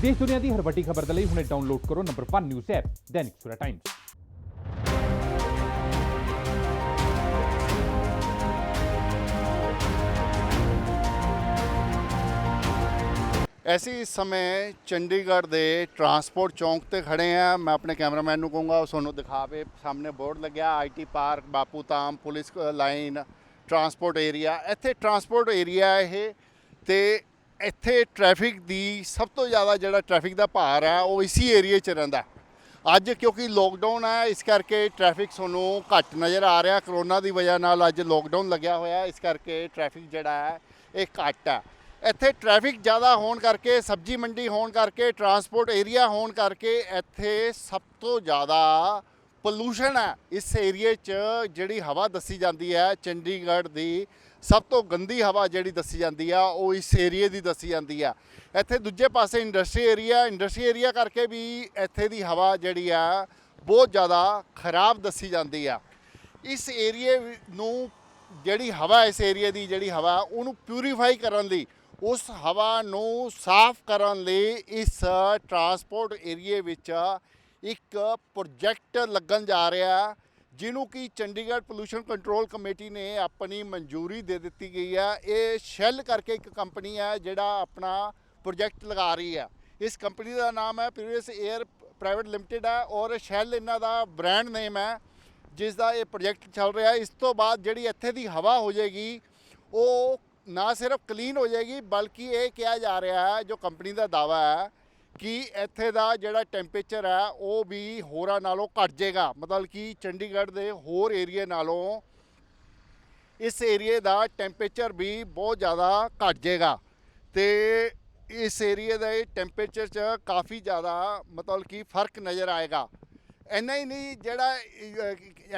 देश दुनिया की हर वड्डी खबर के लिए हुणे डाउनलोड करो number 1 news app Dainik Savera times. ਅਸੀਂ ਇਸ ਸਮੇਂ ਚੰਡੀਗੜ੍ਹ ਦੇ ਟਰਾਂਸਪੋਰਟ ਚੌਂਕ ਤੇ ਖੜੇ ਆ। ਮੈਂ ਆਪਣੇ ਕੈਮਰਾਮੈਨ ਨੂੰ ਕਹੂੰਗਾ ਤੁਹਾਨੂੰ ਦਿਖਾਵੇ, ਸਾਹਮਣੇ ਬੋਰਡ ਲੱਗਿਆ ਆਈਟੀ ਪਾਰਕ, ਬਾਪੂ ਧਾਮ, ਪੁਲਿਸ ਲਾਈਨ, ਟਰਾਂਸਪੋਰਟ ਏਰੀਆ। ਇੱਥੇ ਟਰਾਂਸਪੋਰਟ ਏਰੀਆ ਇਹ ਤੇ ਇੱਥੇ ਟ੍ਰੈਫਿਕ ਦੀ ਸਭ ਤੋਂ ਜ਼ਿਆਦਾ ਜਿਹੜਾ ਟ੍ਰੈਫਿਕ ਦਾ ਭਾਰ ਹੈ ਉਹ ਇਸੀ ਏਰੀਏ 'ਚ ਰਹਿੰਦਾ। ਅੱਜ ਕਿਉਂਕਿ ਲੋਕਡਾਊਨ ਹੈ ਇਸ ਕਰਕੇ ਟ੍ਰੈਫਿਕ ਤੁਹਾਨੂੰ ਘੱਟ ਨਜ਼ਰ ਆ ਰਿਹਾ। ਕਰੋਨਾ ਦੀ ਵਜ੍ਹਾ ਨਾਲ ਅੱਜ ਲੋਕਡਾਊਨ ਲੱਗਿਆ ਹੋਇਆ, ਇਸ ਕਰਕੇ ਟ੍ਰੈਫਿਕ ਜਿਹੜਾ ਹੈ ਇਹ ਘੱਟ ਹੈ। ਇੱਥੇ ਟ੍ਰੈਫਿਕ ਜ਼ਿਆਦਾ ਹੋਣ ਕਰਕੇ, ਸਬਜ਼ੀ ਮੰਡੀ ਹੋਣ ਕਰਕੇ, ਟਰਾਂਸਪੋਰਟ ਏਰੀਆ ਹੋਣ ਕਰਕੇ ਇੱਥੇ ਸਭ ਤੋਂ ਜ਼ਿਆਦਾ ਪੋਲੂਸ਼ਨ ਹੈ। ਇਸ ਏਰੀਏ 'ਚ ਜਿਹੜੀ ਹਵਾ ਦੱਸੀ ਜਾਂਦੀ ਹੈ ਚੰਡੀਗੜ੍ਹ ਦੀ ਸਭ ਤੋਂ ਗੰਦੀ ਹਵਾ ਜਿਹੜੀ ਦੱਸੀ ਜਾਂਦੀ ਆ ਉਹ ਇਸ ਏਰੀਏ ਦੀ ਦੱਸੀ ਜਾਂਦੀ ਆ। ਇੱਥੇ ਦੂਜੇ ਪਾਸੇ ਇੰਡਸਟਰੀ ਏਰੀਆ ਕਰਕੇ ਵੀ ਇੱਥੇ ਦੀ ਹਵਾ ਜਿਹੜੀ ਆ ਬਹੁਤ ਜ਼ਿਆਦਾ ਖਰਾਬ ਦੱਸੀ ਜਾਂਦੀ ਆ। ਇਸ ਏਰੀਏ ਨੂੰ ਜਿਹੜੀ ਹਵਾ, ਇਸ ਏਰੀਏ ਦੀ ਜਿਹੜੀ ਹਵਾ ਉਹਨੂੰ ਪਿਊਰੀਫਾਈ ਕਰਨ ਲਈ, ਉਸ ਹਵਾ ਨੂੰ ਸਾਫ਼ ਕਰਨ ਲਈ ਇਸ ਟਰਾਂਸਪੋਰਟ ਏਰੀਏ ਵਿੱਚ ਇੱਕ ਪ੍ਰੋਜੈਕਟ ਲੱਗਣ ਜਾ ਰਿਹਾ ਜਿਹਨੂੰ ਕਿ ਚੰਡੀਗੜ੍ਹ ਪੋਲੂਸ਼ਨ ਕੰਟਰੋਲ ਕਮੇਟੀ ਨੇ ਆਪਣੀ ਮਨਜ਼ੂਰੀ ਦੇ ਦਿੱਤੀ ਗਈ ਹੈ। ਇਹ ਸ਼ੈਲ ਕਰਕੇ ਇੱਕ ਕੰਪਨੀ ਹੈ ਜਿਹੜਾ ਆਪਣਾ ਪ੍ਰੋਜੈਕਟ ਲਗਾ ਰਹੀ ਹੈ। ਇਸ ਕੰਪਨੀ ਦਾ ਨਾਮ ਹੈ ਪ੍ਰੀਵੀਅਸ ਏਅਰ ਪ੍ਰਾਈਵੇਟ ਲਿਮਟਿਡ ਹੈ ਔਰ ਸ਼ੈਲ ਇਹਨਾਂ ਦਾ ਬ੍ਰਾਂਡ ਨੇਮ ਹੈ ਜਿਸ ਦਾ ਇਹ ਪ੍ਰੋਜੈਕਟ ਚੱਲ ਰਿਹਾ। ਇਸ ਤੋਂ ਬਾਅਦ ਜਿਹੜੀ ਇੱਥੇ ਦੀ ਹਵਾ ਹੋ ਜਾਏਗੀ ਉਹ ਨਾ ਸਿਰਫ ਕਲੀਨ ਹੋ ਜਾਏਗੀ ਬਲਕਿ ਇਹ ਕਿਹਾ ਜਾ ਰਿਹਾ ਹੈ, ਜੋ ਕੰਪਨੀ ਦਾ ਦਾਵਾ ਹੈ ਕਿ ਇੱਥੇ ਦਾ ਜਿਹੜਾ ਟੈਂਪਰੇਚਰ ਹੈ ਉਹ ਵੀ ਹੋਰਾਂ ਨਾਲੋਂ ਘੱਟ ਜਾਏਗਾ। ਮਤਲਬ ਕਿ ਚੰਡੀਗੜ੍ਹ ਦੇ ਹੋਰ ਏਰੀਏ ਨਾਲੋਂ ਇਸ ਏਰੀਏ ਦਾ ਟੈਂਪਰੇਚਰ ਵੀ ਬਹੁਤ ਜ਼ਿਆਦਾ ਘੱਟ ਜਾਏਗਾ ਤੇ ਇਸ ਏਰੀਏ ਦੇ ਟੈਂਪਰੇਚਰ 'ਚ ਕਾਫੀ ਜ਼ਿਆਦਾ ਮਤਲਬ ਕਿ ਫਰਕ ਨਜ਼ਰ ਆਏਗਾ। ਇੰਨਾ ਹੀ ਨਹੀਂ, ਜਿਹੜਾ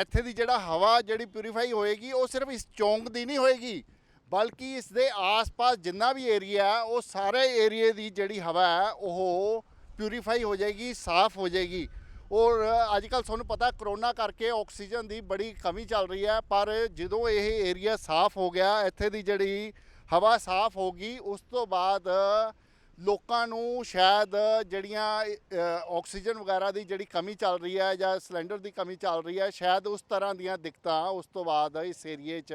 ਇੱਥੇ ਦੀ ਜਿਹੜਾ ਹਵਾ ਜਿਹੜੀ ਪਿਊਰੀਫਾਈ ਹੋਏਗੀ ਉਹ ਸਿਰਫ ਇਸ ਚੌਂਕ ਦੀ ਨਹੀਂ ਹੋਏਗੀ ਬਲਕਿ ਇਸ ਦੇ ਆਸ-ਪਾਸ ਜਿੰਨਾ ਵੀ ਏਰੀਆ ਹੈ ਉਹ ਸਾਰੇ ਏਰੀਏ ਦੀ ਜਿਹੜੀ ਹਵਾ ਹੈ ਉਹ ਪਿਊਰੀਫਾਈ ਹੋ ਜਾਏਗੀ, ਸਾਫ਼ ਹੋ ਜਾਏਗੀ। ਔਰ ਅੱਜ ਕੱਲ੍ਹ ਤੁਹਾਨੂੰ ਪਤਾ ਕਰੋਨਾ ਕਰਕੇ ਆਕਸੀਜਨ ਦੀ ਬੜੀ ਕਮੀ ਚੱਲ ਰਹੀ ਹੈ, ਪਰ ਜਦੋਂ ਇਹ ਏਰੀਆ ਸਾਫ਼ ਹੋ ਗਿਆ, ਇੱਥੇ ਦੀ ਜਿਹੜੀ ਹਵਾ ਸਾਫ਼ ਹੋ ਗਈ, ਉਸ ਤੋਂ ਬਾਅਦ ਲੋਕਾਂ ਨੂੰ ਸ਼ਾਇਦ ਜਿਹੜੀਆਂ ਆਕਸੀਜਨ ਵਗੈਰਾ ਦੀ ਜਿਹੜੀ ਕਮੀ ਚੱਲ ਰਹੀ ਹੈ ਜਾਂ ਸਿਲੰਡਰ ਦੀ ਕਮੀ ਚੱਲ ਰਹੀ ਹੈ, ਸ਼ਾਇਦ ਉਸ ਤਰ੍ਹਾਂ ਦੀਆਂ ਦਿੱਕਤਾਂ ਉਸ ਤੋਂ ਬਾਅਦ ਇਸ ਏਰੀਏ 'ਚ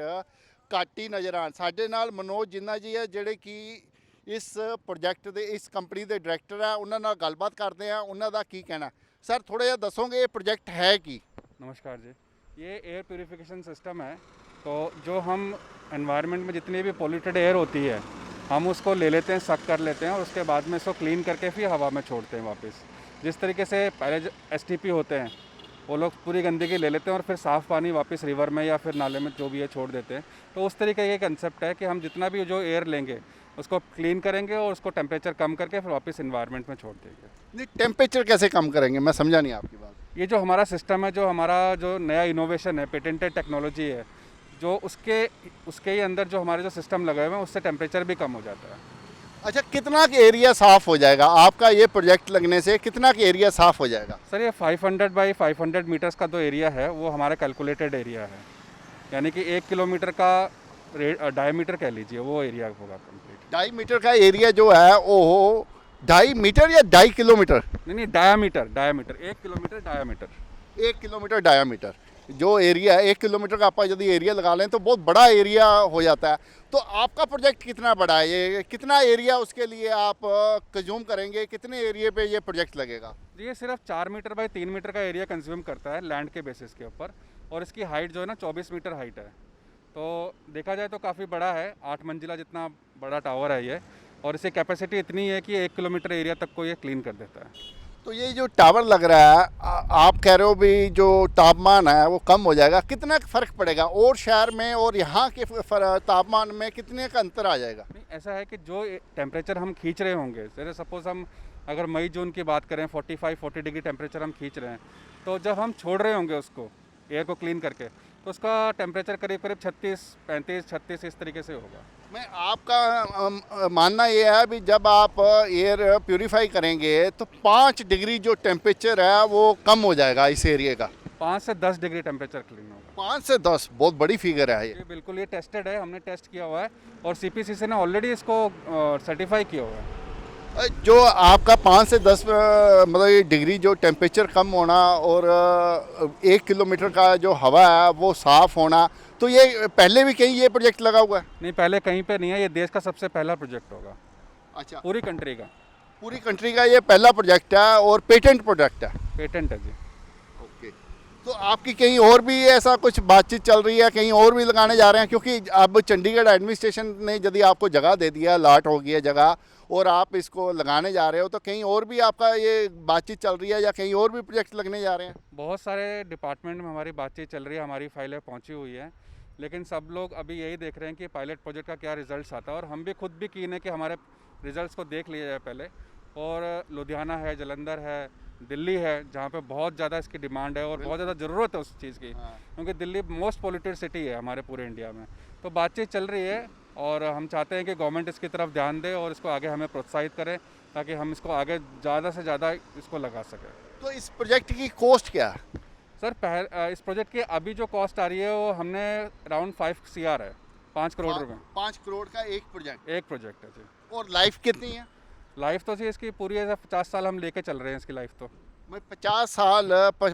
ਘੱਟ ਹੀ ਨਜ਼ਰ ਆਉਣ। ਸਾਡੇ ਨਾਲ ਮਨੋਜ ਜਿੰਨਾ ਜੀ ਹੈ ਜਿਹੜੇ ਕਿ ਇਸ ਪ੍ਰੋਜੈਕਟ ਦੇ, ਇਸ ਕੰਪਨੀ ਦੇ ਡਾਇਰੈਕਟਰ ਹੈ, ਉਹਨਾਂ ਨਾਲ ਗੱਲਬਾਤ ਕਰਦੇ हैं। ਉਹਨਾਂ ਦਾ ਕੀ ਕਹਿਣਾ। सर थोड़ा जिहा दसोगे ये प्रोजेक्ट है कि? नमस्कार जी, ये एयर प्यूरिफिकेशन सिस्टम है। तो जो हम एनवायरनमेंट में जितनी भी पोल्यूटेड एयर होती है हम उसको ले लेते हैं, सक कर लेते हैं और उसके बाद में इसको क्लीन करके फिर हवा में छोड़ते हैं वापस। जिस तरीके से पहले STP होते हैं वो लोग पूरी गंदगी ले लेते हैं और फिर साफ़ पानी वापस रिवर में या फिर नाले में जो भी है छोड़ देते हैं। तो उस तरीके का कंसेप्ट है कि हम जितना भी जो एयर लेंगे उसको क्लीन करेंगे और उसको टेम्परेचर कम करके फिर वापस इन्वायरमेंट में छोड़ देंगे। नहीं, टेम्परेचर कैसे कम करेंगे, मैं समझा नहीं आपकी बात। ये जो हमारा सिस्टम है, जो हमारा जो नया इनोवेशन है, पेटेंटेड टेक्नोलॉजी है, जो उसके ही अंदर जो हमारे जो सिस्टम लगे हुए हैं उससे टेम्परेचर भी कम हो जाता है। अच्छा, कितना एरिया साफ़ हो जाएगा आपका ये प्रोजेक्ट लगने से? कितना एरिया साफ़ हो जाएगा? सर ये 500 बाई 500 मीटर्स का जो एरिया है वो हमारा कैलकुलेटेड एरिया है, यानी कि 1 किलोमीटर का डायमीटर कह लीजिए, वो एरिया होगा कंप्लीट। 2.5 मीटर का एरिया जो है वो 2.5 मीटर या 2.5 किलोमीटर? नहीं, diameter 1 kilometre diameter. 1 kilometre diameter जो एरिया है, 1 किलोमीटर का आप यदि एरिया लगा लें तो बहुत बड़ा एरिया हो जाता है। तो आपका प्रोजेक्ट कितना बड़ा है, ये कितना एरिया उसके लिए आप कंज्यूम करेंगे, कितने एरिया पे ये प्रोजेक्ट लगेगा? ये सिर्फ 4 मीटर बाई 3 मीटर का एरिया कंज्यूम करता है लैंड के बेसिस के ऊपर, और इसकी हाइट जो है ना 24 मीटर हाइट है। तो देखा जाए तो काफ़ी बड़ा है, 8 मंजिला जितना बड़ा टावर है ये, और इसकी कैपेसिटी इतनी है कि 1 किलोमीटर एरिया तक को ये क्लीन कर देता है। तो ये जो टावर लग रहा है, आप कह रहे हो भी जो तापमान है वो कम हो जाएगा, कितना फ़र्क पड़ेगा और शहर में और यहाँ के तापमान में कितने का अंतर आ जाएगा? नहीं, ऐसा है कि जो टेम्परेचर हम खींच रहे होंगे, जैसे सपोज़ हम अगर मई जून की बात करें 45-40 डिग्री टेम्परेचर हम खींच रहे हैं, तो जब हम छोड़ रहे होंगे उसको एयर को क्लीन करके तो उसका टेम्परेचर करीब 36, 35, 36 इस तरीके से होगा। मैं आपका मानना ये है भी जब आप एयर प्यूरीफाई करेंगे तो 5 डिग्री जो टेम्परेचर है वो कम हो जाएगा इस एरिया का? 5 से 10 डिग्री टेम्परेचर क्लीन होगा। 5 से 10 बहुत बड़ी फिगर है ये। बिल्कुल, ये टेस्टेड है, हमने टेस्ट किया हुआ है और CPCC ने ऑलरेडी इसको सर्टिफाई किया हुआ है। जो आपका 5 से 10 मतलब ये डिग्री जो टेम्परेचर कम होना और 1 किलोमीटर का जो हवा है वो साफ़ होना, तो ये पहले भी कहीं ये प्रोजेक्ट लगा हुआ है? नहीं, पहले कहीं पे नहीं है, ये देश का सबसे पहला प्रोजेक्ट होगा, अच्छा, पूरी कंट्री का पूरी कंट्री का ये पहला प्रोजेक्ट है और पेटेंट प्रोजेक्ट है। पेटेंट है जी। ओके, तो आपकी कहीं और भी ऐसा कुछ बातचीत चल रही है, कहीं और भी लगाने जा रहे हैं? क्योंकि अब चंडीगढ़ एडमिनिस्ट्रेशन ने यदि आपको जगह दे दिया, लाट हो गई है जगह और आप इसको लगाने जा रहे हो, तो कहीं और भी आपका ये बातचीत चल रही है या कहीं और भी प्रोजेक्ट लगने जा रहे हैं? बहुत सारे डिपार्टमेंट में हमारी बातचीत चल रही है, हमारी फाइलें पहुंची हुई हैं, लेकिन सब लोग अभी यही देख रहे हैं कि पायलट प्रोजेक्ट का क्या रिजल्ट्स आता है, और हम भी खुद भी कीन है कि हमारे रिजल्ट्स को देख लिया जाए पहले। और लुधियाना है, जालंधर है, दिल्ली है, जहाँ पे बहुत ज़्यादा इसकी डिमांड है और बहुत ज़्यादा ज़रूरत है उस चीज़ की, क्योंकि दिल्ली मोस्ट पोल्यूटेड सिटी है हमारे पूरे इंडिया में। तो बातचीत चल रही है और हम चाहते हैं कि गवर्नमेंट इसकी तरफ ध्यान दे और इसको आगे हमें प्रोत्साहित करे, ताकि हम इसको आगे ज़्यादा से ज़्यादा इसको लगा सकें। तो इस प्रोजेक्ट की कॉस्ट क्या है? सर इस प्रोजेक्ट की अभी जो कॉस्ट आ रही है वो हमने अराउंड 5 CR है, 5 करोड़ रुपए 5 करोड़ का एक प्रोजेक्ट। एक प्रोजेक्ट है जी। और लाइफ कितनी है? लाइफ तो जी इसकी पूरी है 50 साल हम लेके चल रहे हैं इसकी लाइफ तो। मैं 50 साल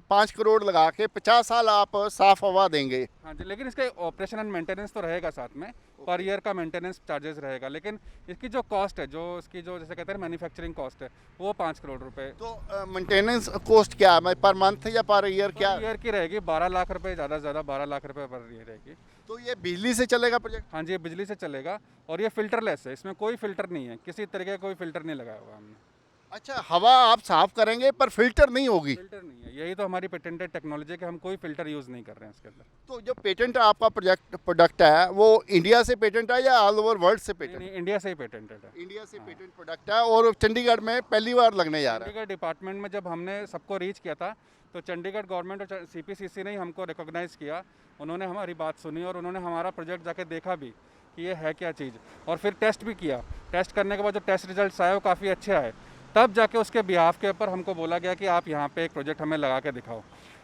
5 करोड़ लगा के 50 साल आप साफ हवा देंगे? हाँ जी, लेकिन इसके ऑपरेशन एंड मेंटेनेंस तो रहेगा साथ में, पर ईयर का मेंटेनेंस चार्जेस रहेगा, लेकिन इसकी जो कॉस्ट है, जो इसकी जो जैसे कहते हैं मैन्युफैक्चरिंग कॉस्ट है, वो 5 करोड़ रुपए तो मेंटेनेंस कॉस्ट क्या है, पर मंथ या पर ईयर क्या? ईयर की रहेगी। 12 लाख रुपए, ज़्यादा से ज़्यादा 12 लाख रुपए पर ईयर रहेगी। तो ये बिजली से चलेगा प्रोजेक्ट? हाँ जी, ये बिजली से चलेगा और ये फिल्टरलेस है, इसमें कोई फिल्टर नहीं है, किसी तरीके का कोई फिल्टर नहीं लगाया हुआ हमने। अच्छा, हवा आप साफ करेंगे पर फिल्टर नहीं होगी? फिल्टर नहीं है, यही तो हमारी पेटेंटेड टेक्नोलॉजी है कि हम कोई फिल्टर यूज़ नहीं कर रहे हैं इसके अंदर। तो जो पेटेंट आपका प्रोडक्ट है वो इंडिया से पेटेंट है या ऑल ओवर वर्ल्ड से पेटेंट? नहीं, इंडिया से ही पेटेंटेड है। इंडिया से पेटेंट प्रोडक्ट है और चंडीगढ़ में पहली बार लगने जा रहा है। चंडीगढ़ डिपार्टमेंट में जब हमने सबको रीच किया था, तो चंडीगढ़ गवर्नमेंट और CPCC ने ही हमको रिकॉग्नाइज़ किया, उन्होंने हमारी बात सुनी और उन्होंने हमारा प्रोजेक्ट जाके देखा भी कि ये है क्या चीज़, और फिर टेस्ट भी किया। टेस्ट करने के बाद जो टेस्ट रिजल्ट्स आए वो काफ़ी अच्छे आए, तब जाके उसके बिहाफ के ऊपर हमको बोला गया कि आप यहाँ पे एक प्रोजेक्ट हमें लगा के दिखाओ।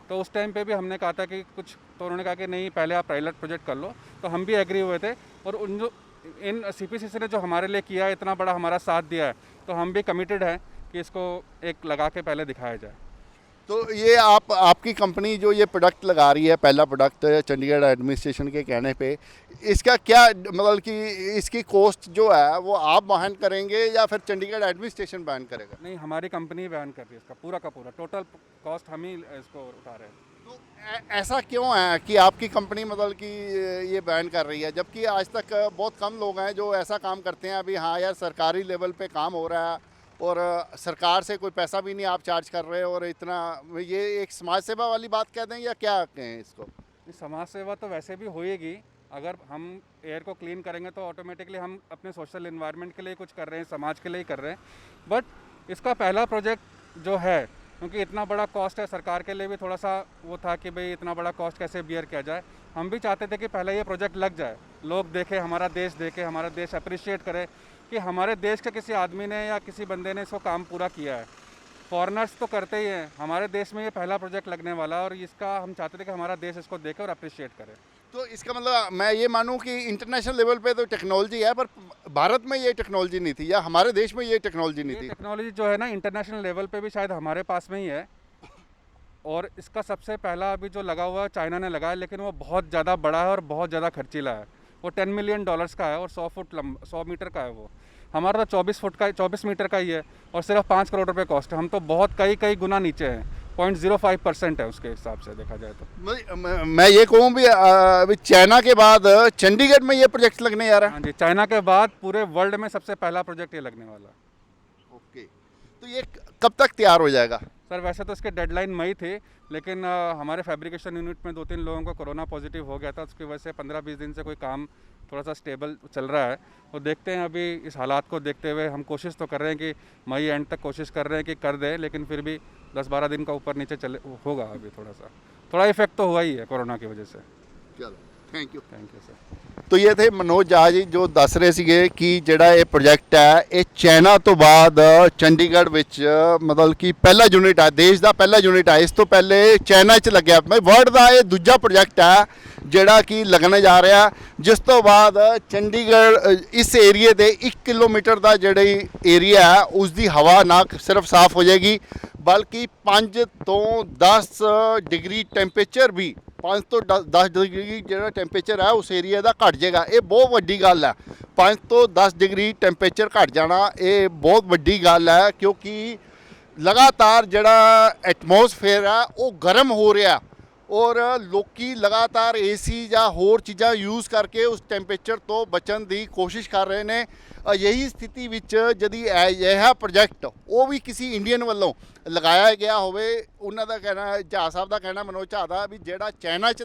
तो उस टाइम पे भी हमने कहा था कि कुछ, तो उन्होंने कहा कि नहीं, पहले आप पायलट प्रोजेक्ट कर लो, तो हम भी एग्री हुए थे। और इन CPCC ने जो हमारे लिए किया, इतना बड़ा हमारा साथ दिया है, तो हम भी कमिटेड हैं कि इसको एक लगा के पहले दिखाया जाए। तो ये आपकी कंपनी जो ये प्रोडक्ट लगा रही है, पहला प्रोडक्ट चंडीगढ़ एडमिनिस्ट्रेशन के कहने पे, इसका क्या मतलब कि इसकी कॉस्ट जो है वो आप वहन करेंगे या फिर चंडीगढ़ एडमिनिस्ट्रेशन वहन करेगा? नहीं, हमारी कंपनी बयान कर रही है इसका पूरा का पूरा, टोटल कॉस्ट हम ही इसको उठा रहे हैं। तो ऐसा क्यों है कि आपकी कंपनी मतलब कि ये बैन कर रही है, जबकि आज तक बहुत कम लोग हैं जो ऐसा काम करते हैं? अभी हाँ यार, सरकारी लेवल पे काम हो रहा है और सरकार से कोई पैसा भी नहीं आप चार्ज कर रहे, और इतना, ये एक समाज सेवा वाली बात कह दें या क्या कहें इसको? समाज सेवा तो वैसे भी होएगी, अगर हम एयर को क्लीन करेंगे तो ऑटोमेटिकली हम अपने सोशल एनवायरनमेंट के लिए कुछ कर रहे हैं, समाज के लिए ही कर रहे हैं। बट इसका पहला प्रोजेक्ट जो है, क्योंकि इतना बड़ा कॉस्ट है, सरकार के लिए भी थोड़ा सा वो था कि भाई इतना बड़ा कॉस्ट कैसे बियर किया जाए। हम भी चाहते थे कि पहले ये प्रोजेक्ट लग जाए, लोग देखें, हमारा देश देखे, हमारा देश अप्रिशिएट करे कि हमारे देश के किसी आदमी ने या किसी बंदे ने इसको काम पूरा किया है। फॉरेनर्स तो करते ही हैं, हमारे देश में ये पहला प्रोजेक्ट लगने वाला है और इसका हम चाहते थे कि हमारा देश इसको देखे और अप्रिशिएट करे। तो इसका मतलब मैं ये मानूं कि इंटरनेशनल लेवल पे तो टेक्नोलॉजी है, पर भारत में ये टेक्नोलॉजी नहीं थी या हमारे देश में ये टेक्नोलॉजी नहीं थी? टेक्नोलॉजी जो है ना, इंटरनेशनल लेवल पे भी शायद हमारे पास में ही है, और इसका सबसे पहला अभी जो लगा हुआ है चाइना ने लगाया, लेकिन वो बहुत ज़्यादा बड़ा है और बहुत ज़्यादा खर्चीला है। वो $10 मिलियन का है और 100 मीटर का है। वो हमारा तो 24 मीटर का ही है और सिर्फ 5 करोड़ रुपए कॉस्ट है। हम तो बहुत कई गुना नीचे हैं, 0.05% है उसके हिसाब से देखा जाए तो। मैं ये कहूँ भी अभी चाइना के बाद चंडीगढ़ में ये प्रोजेक्ट लगने जा रहा है? हाँ जी, चाइना के बाद पूरे वर्ल्ड में सबसे पहला प्रोजेक्ट ये लगने वाला है। ओके, तो ये कब तक तैयार हो जाएगा? सर वैसे तो इसके डेडलाइन मई थी, लेकिन हमारे फैब्रिकेशन यूनिट में 2-3 लोगों को कोरोना पॉजिटिव हो गया था, उसकी वजह से 15-20 दिन से कोई काम थोड़ा सा स्टेबल चल रहा है। तो देखते हैं, अभी इस हालात को देखते हुए हम कोशिश तो कर रहे हैं कि मई एंड तक कोशिश कर रहे हैं कि कर दें, लेकिन फिर भी 10-12 दिन का ऊपर नीचे चले होगा। अभी थोड़ा इफेक्ट तो हुआ ही है कोरोना की वजह से। चलो, thank you. Thank you sir. ਤੋ ਇਹ ਥੇ ਮਨੋਜ ਜਹਾ ਜੀ ਜੋ ਦੱਸ ਰਹੇ ਸੀਗੇ ਕਿ ਜਿਹੜਾ ਇਹ ਪ੍ਰੋਜੈਕਟ ਹੈ ਇਹ ਚਾਈਨਾ ਤੋਂ ਬਾਅਦ ਚੰਡੀਗੜ੍ਹ ਵਿੱਚ ਮਤਲਬ ਕਿ ਪਹਿਲਾ ਯੂਨਿਟ ਹੈ, ਦੇਸ਼ ਦਾ ਪਹਿਲਾ ਯੂਨਿਟ ਹੈ। ਇਸ ਤੋਂ ਪਹਿਲੇ ਚਾਈਨਾ 'ਚ ਲੱਗਿਆ, ਵਰਲਡ ਦਾ ਇਹ ਦੂਜਾ ਪ੍ਰੋਜੈਕਟ ਹੈ ਜਿਹੜਾ ਕਿ ਲੱਗਣ ਜਾ ਰਿਹਾ, ਜਿਸ ਤੋਂ ਬਾਅਦ ਚੰਡੀਗੜ੍ਹ ਇਸ ਏਰੀਏ ਦੇ 1 ਕਿਲੋਮੀਟਰ ਦਾ ਜਿਹੜੀ ਏਰੀਆ ਹੈ ਉਸ ਦੀ ਹਵਾ ਨਾ ਸਿਰਫ ਸਾਫ਼ ਹੋ ਜਾਏਗੀ ਬਲਕਿ 5 ਤੋਂ 10 ਡਿਗਰੀ ਟੈਂਪਰੇਚਰ ਵੀ 5 ਤੋਂ 10 ਡਿਗਰੀ ਜਿਹੜਾ ਟੈਂਪਰੇਚਰ ਹੈ ਉਸ ਏਰੀਆ ਦਾ ਘਟ ਜਾਏਗਾ। ਇਹ ਬਹੁਤ ਵੱਡੀ ਗੱਲ ਹੈ। 5 ਤੋਂ 10 ਡਿਗਰੀ ਟੈਂਪਰੇਚਰ ਘਟ ਜਾਣਾ ਇਹ ਬਹੁਤ ਵੱਡੀ ਗੱਲ ਹੈ, ਕਿਉਂਕਿ ਲਗਾਤਾਰ ਜਿਹੜਾ ਐਟਮੋਸਫੇਅਰ ਹੈ ਉਹ ਗਰਮ ਹੋ ਰਿਹਾ ਔਰ ਲੋਕੀ ਲਗਾਤਾਰ ਏਸੀ ਜਾਂ ਹੋਰ ਚੀਜ਼ਾਂ ਯੂਜ਼ ਕਰਕੇ ਉਸ ਟੈਂਪਰੇਚਰ ਤੋਂ ਬਚਣ ਦੀ ਕੋਸ਼ਿਸ਼ ਕਰ ਰਹੇ ਨੇ। ਯਹੀ ਸਥਿਤੀ ਵਿੱਚ ਜਦੀ ਇਹ ਪ੍ਰੋਜੈਕਟ ਉਹ ਵੀ ਕਿਸੇ ਇੰਡੀਅਨ ਵੱਲੋਂ ਲਗਾਇਆ ਗਿਆ ਹੋਵੇ, ਉਹਨਾਂ ਦਾ ਕਹਿਣਾ, ਝਾ ਸਾਹਿਬ ਦਾ ਕਹਿਣਾ, ਮਨੋਜ ਝਾ ਦਾ, ਵੀ ਜਿਹੜਾ ਚਾਈਨਾ 'ਚ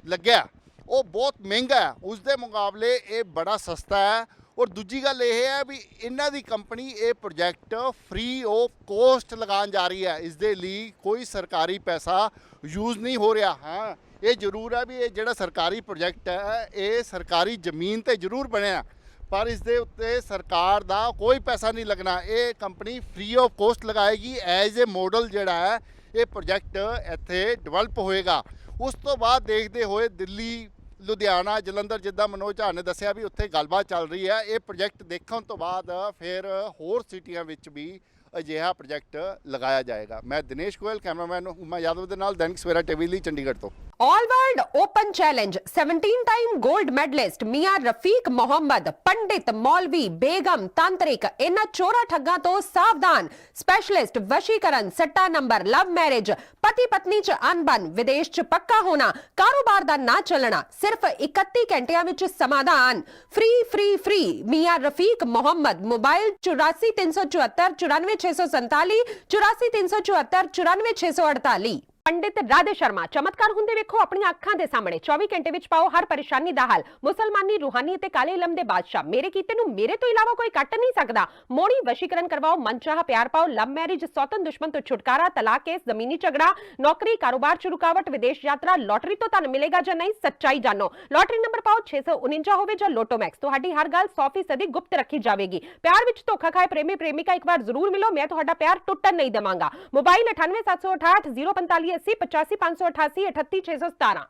ਲੱਗਿਆ ਉਹ ਬਹੁਤ ਮਹਿੰਗਾ ਹੈ, ਉਸ ਦੇ ਮੁਕਾਬਲੇ ਇਹ ਬੜਾ ਸਸਤਾ ਹੈ। ਔਰ ਦੂਜੀ ਗੱਲ ਇਹ ਹੈ ਵੀ ਇਹਨਾਂ ਦੀ ਕੰਪਨੀ ਇਹ ਪ੍ਰੋਜੈਕਟ ਫ੍ਰੀ ਆਫ ਕੋਸਟ ਲਗਾਉਣ ਜਾ ਰਹੀ ਹੈ। ਇਸ ਦੇ ਲਈ ਕੋਈ ਸਰਕਾਰੀ ਪੈਸਾ ਯੂਜ਼ ਨਹੀਂ ਹੋ ਰਿਹਾ। ਹਾਂ, ਇਹ ਜ਼ਰੂਰ ਹੈ ਵੀ ਇਹ ਜਿਹੜਾ ਸਰਕਾਰੀ ਪ੍ਰੋਜੈਕਟ ਹੈ ਇਹ ਸਰਕਾਰੀ ਜ਼ਮੀਨ 'ਤੇ ਜ਼ਰੂਰ ਬਣਿਆ, ਪਰ ਇਸ ਦੇ ਉੱਤੇ ਸਰਕਾਰ ਦਾ ਕੋਈ ਪੈਸਾ ਨਹੀਂ ਲੱਗਣਾ। ਇਹ ਕੰਪਨੀ ਫ੍ਰੀ ਆਫ ਕੋਸਟ ਲਗਾਏਗੀ। ਐਜ਼ ਏ ਮਾਡਲ ਜਿਹੜਾ ਹੈ ਇਹ ਪ੍ਰੋਜੈਕਟ ਇੱਥੇ ਡਿਵੈਲਪ ਹੋਏਗਾ। ਉਸ ਤੋਂ ਬਾਅਦ ਦੇਖਦੇ ਹੋਏ ਦਿੱਲੀ, ਲੁਧਿਆਣਾ, ਜਲੰਧਰ, ਜਿੱਦਾਂ ਮਨੋਜ ਝਾ ਨੇ ਦੱਸਿਆ ਵੀ ਉੱਥੇ ਗੱਲਬਾਤ ਚੱਲ ਰਹੀ ਹੈ। ਇਹ ਪ੍ਰੋਜੈਕਟ ਦੇਖਣ ਤੋਂ ਬਾਅਦ ਫਿਰ ਹੋਰ ਸਿਟੀਆਂ ਵਿੱਚ ਵੀ ਅਜਿਹਾ ਪ੍ਰੋਜੈਕਟ ਲਗਾਇਆ ਜਾਏਗਾ। ਮੈਂ ਦਿਨੇਸ਼ ਗੋਇਲ, ਕੈਮਰਾਮੈਨ ਉਮਾ ਯਾਦਵ ਦੇ ਨਾਲ, ਦੈਨਿਕ ਸਵੇਰਾ ਟੀਵੀ ਲਈ, ਚੰਡੀਗੜ੍ਹ ਤੋਂ। All world open challenge 17 time gold medalist Mian Rafiq Mohammad, पंडित, मौलवी, बेगम, तांत्रिक, इन्हां चोरा ठग्गां तो सावधान। स्पेशलिस्ट वशीकरण, सट्टा नंबर, लव मैरिज, पति पत्नी च अनबन, विदेश च पक्का होना, कारोबार दा ना चलना, सिर्फ 31 घंटियां विच समाधान। फ्री फ्री फ्री मियां रफीक मोहम्मद। मोबाइल 84 374 94 647 84 374 94 648। पंडित राधे शर्मा, चमत्कार हुंदे वेखो अपनी अखां दे सामने। 24 घंटे विच पाओ हर परेशानी दा हल। मुसलमानी, रूहानी ते काले इलम दे बादशाह, मेरे कीते नूं मेरे तो इलावा कोई कट नहीं सकदा। मोड़ी वशीकरण करवाओ, मनचाह प्यार पाओ, लव मैरिज, सौतन दुश्मन तो छुटकारा, तलाक केस, जमीनी झगड़ा, नौकरी, कारोबार च रुकावट, विदेश यात्रा, लॉटरी तो धन मिलेगा जां नहीं, सच्चाई जानो। लॉटरी नंबर पाओ 649 होवे जां लोटो मैक्स, तुहाडी हर गल 100% गुप्त रखी जावेगी। प्यार विच धोखा खाए प्रेमी प्रेमिका एक बार जरूर मिलो, मैं तुहाडा प्यार टुटन नहीं देवांगा। मोबाइल 98 768 045 80 85 588 38 617।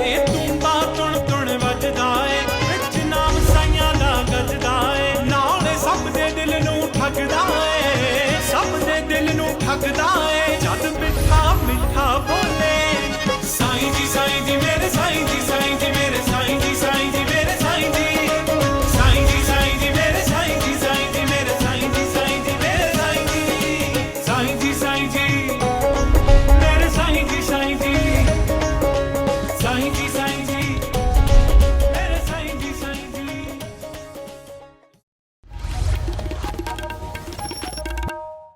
ਇਹ ਤੁੰਬਾ ਤੁਣ ਤੁਣ ਵੱਜਦਾ